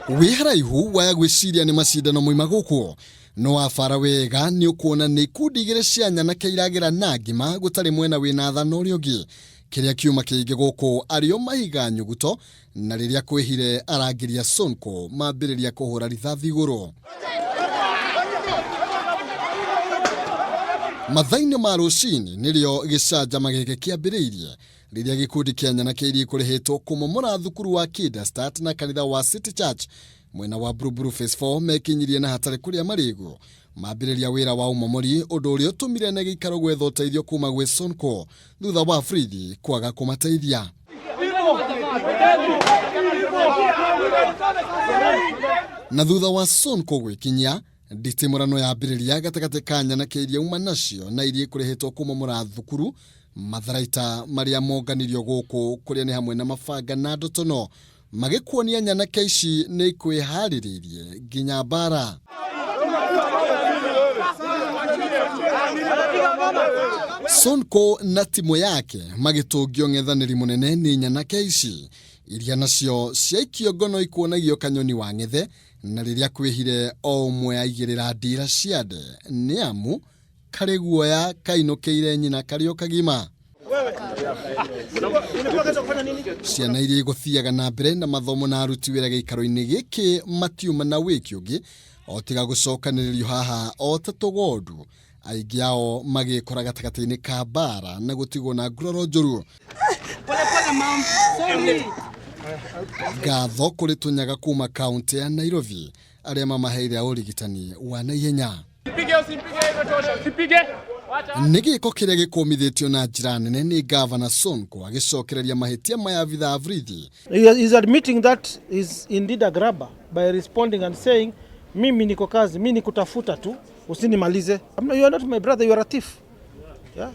Wiharaihu waya gwiciria ni macindano moima guku no wafara wega ni ukuona ni ikundi igire cia nyanake iragira na ngima gutari mwena wina thana uria ungi kiria kiuma kiingi guku ario mahiga nyuguto na riria kwihire arangiria Sonko mambiriria kuhura rithathi iguru mathaini ma rucini nirio gicanjama giki kiambiriirie riria gikundi kia nyanake iri kurihetwo kumomora thukuru wa Kidastart na kanitha wa City Church mwena wa Buruburu Phase 4 mekinyirie na hatari kuria marigo mambiriria wira wa umomori undu uria utumire na gikaro gwetha uteithio kuma gwe Sonko thutha wa Fridi kwaga kumateithia na thutha wa Sonko gwikinyia nditimurano yambiriria gatagati ka nyanake iria uma nacio na iria kurihetwo kumomora thukuru matharaita maria monganirio guku kuria ni hamwe na mabanga na ndotono magikuonia nyanake ici ni ikwiharirie nginya bara Sonko na timu yake magitungio ngethaniri munene ni nyanake ici iria nacio ciaikio ngono ikuonagio kanyoni wa ngethe na riria kwihire o umwe aigirira ndira ciande ni amu kari guoya kainukiire nyina kario kagima ciana iria iguthiaga na mbere na mathomo na aruti wira gikaro-ini giki matiuma na wiki ungi o tiga gucokaniririo haha o tatugondu aingi ao magikora gatagati-ini ka bara na gutigwo na nguraro njuru ngatho kuri tunyaga kuma kaunti ya Nairobi aria mamaheire urigitani wa naihenya Nigiko kiria gikomithitio na njira nene ni ngavana Sonko agicokereria mahitia maya vitha Afridi. He is admitting that is indeed a grabber by responding and saying mimi niko kazi, mimi nikutafuta tu, usinimalize. You are not my brother, you are a thief. Yeah?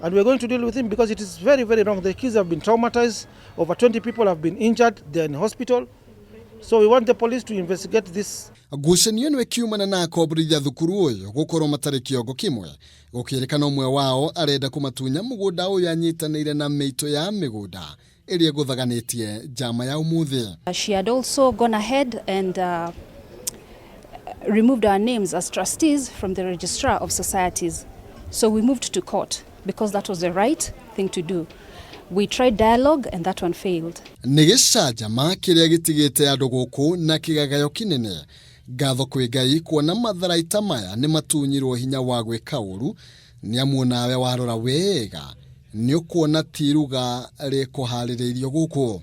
And we are going to deal with him because it is very, very wrong. The kids have been traumatized. Over 20 people have been injured. They are in hospital. So we want the police to investigate this. Gucanio nwe kiumana na kobrithia thukuru uyu gukorwo matari kiongo kimwe gukirikana umwe wao arenda kumatunya mugunda uyu anyitanire na meito ya migunda iria guthaganitie jama ya umuthi. She had also gone ahead and removed our names as trustees from the registrar of societies. So we moved to court because that was the right thing to do. We tried dialogue and that one failed. Nigicajama kiria gitigite andu guku na kigagayo kinene gatho kwi Ngai kuona matharaita maya ni matunyirwo hinya wa gwika uru ni amu nawe warora wega ni ukuona tiruga rikuhaririirio guku